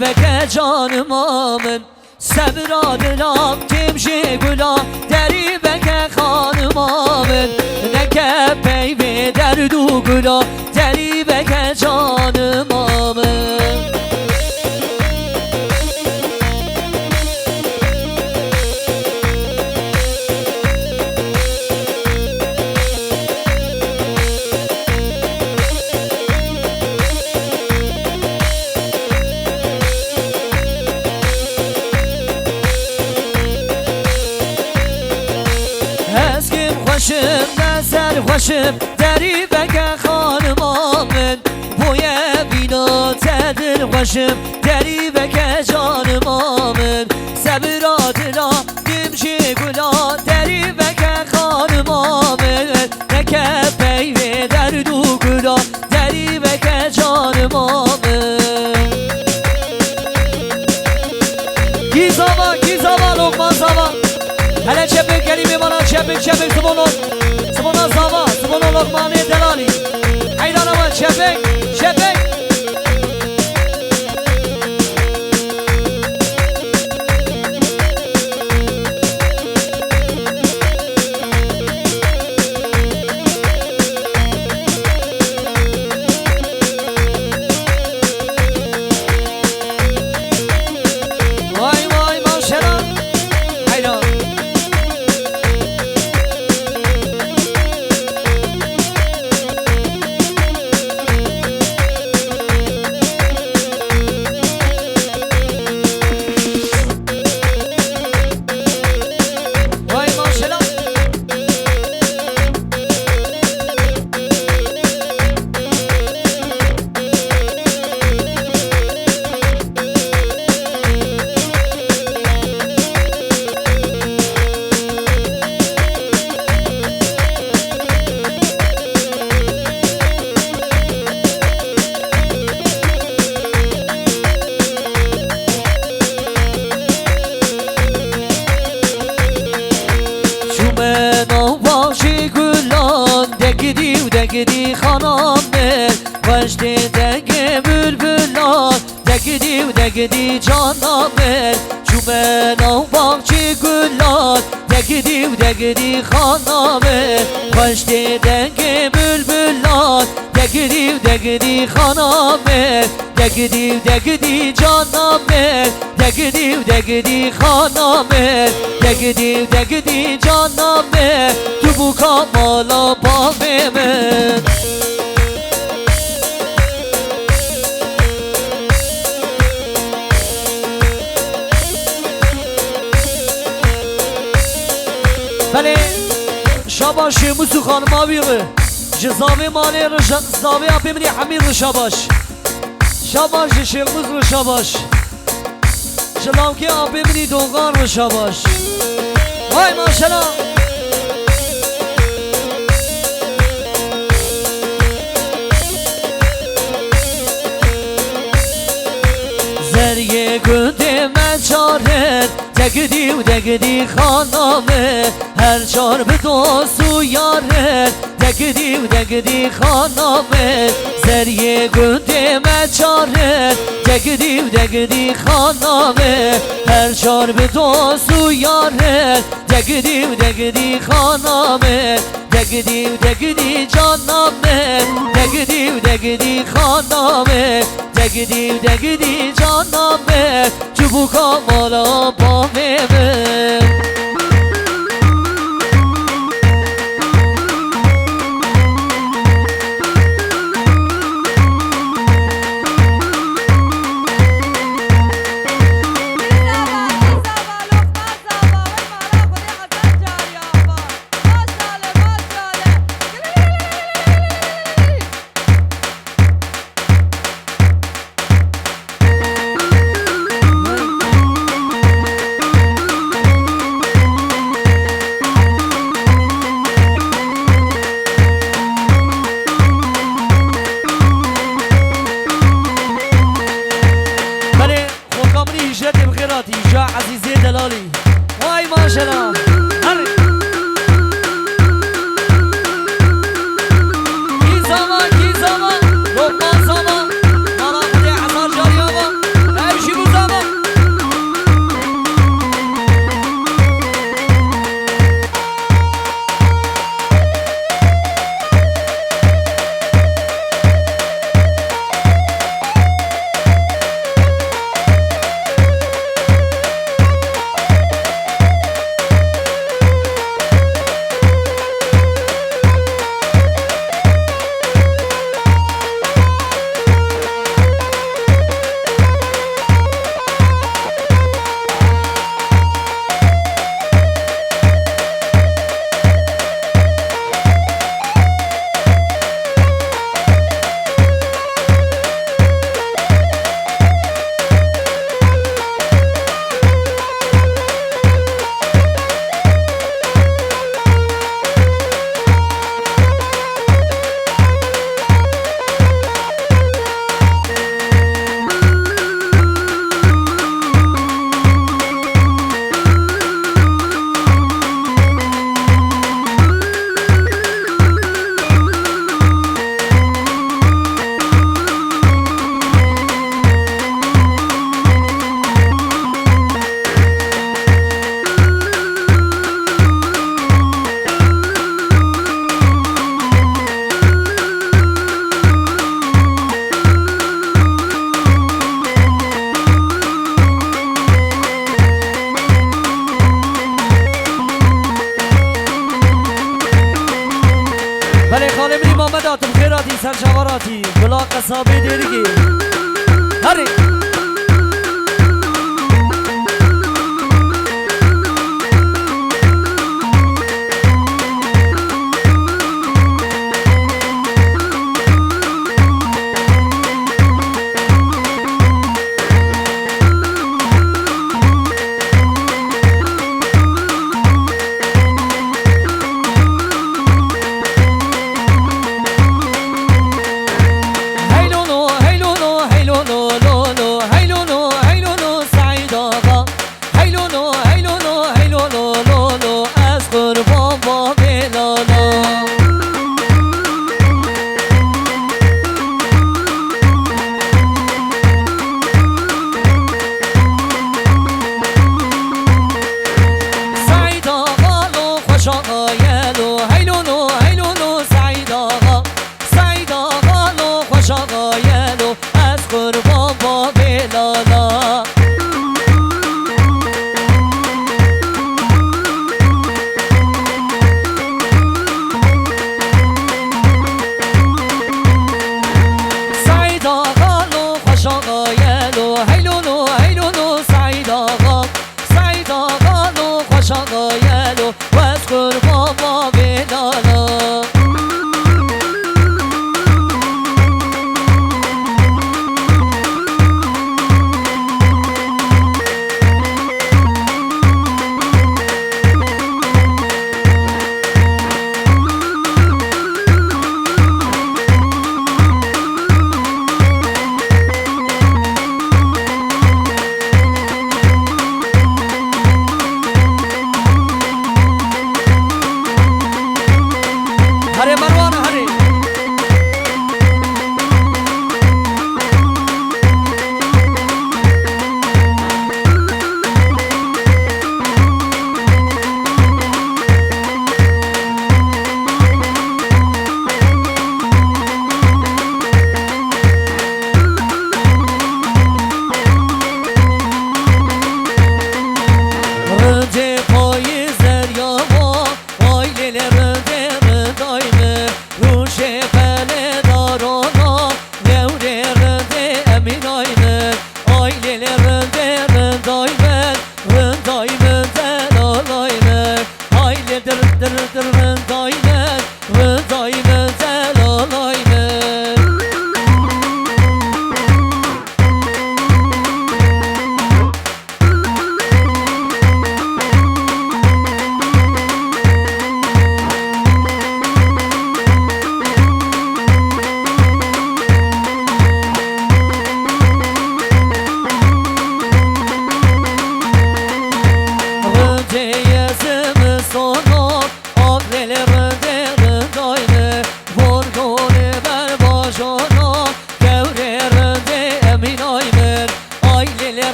بکه جانم آمن صبر دلم تمشی گلا دری بکه خانم آمن نکه پیوی درد و گلا دری بکه جانم آمن خوشم نظر خوشم دری بگه خانم آمن بوی بینا تدر خوشم دری بگه جانم آمن صبرات لا دمشی گلا دری بگه خانم آمن نکه پیوی درد و گلا دری بگه جانم آمن گیزاوا لقمان زاوا هلا چپک گلی میمانا چپک سبونا زاوا سبونا لقمانی دلالی حیران آمد چپک دگدی خانم وجدی دگ بلبلان دگدی جانم چوبنا باغچه گلان دگدی خانم وجدی دگ بلبلان دگدی خانم دگدی جانم دگدی خانم دگدی جانم تو بو کامالا پامه من بله شاباش موسو خانم آبیغه جزاوی مالی زاوی آبی منی حمیر رو شاباش شیخ موز رو شاباش شلامکی آبی منی دوغان رو شاباش وای ماشالله زریه گنده من چاره دگدی خانمه هر چار به دوست و یاره دگدی خانمه زریه گنده من چاره دگدی خانمه هر چار به دوست و یاره دگدی خانمه دگدی جانمه دگدی خانمه دگدی جانمه چوبو کامالا پامه دلالی وای ماشالله کی زمان لقمان زمان مالا خودی حسار جاری آبا نمیشی سر جواراتی بلا قصابی دیرگی هری سعید آقا لو خوش آقایلو از قربان با بلالا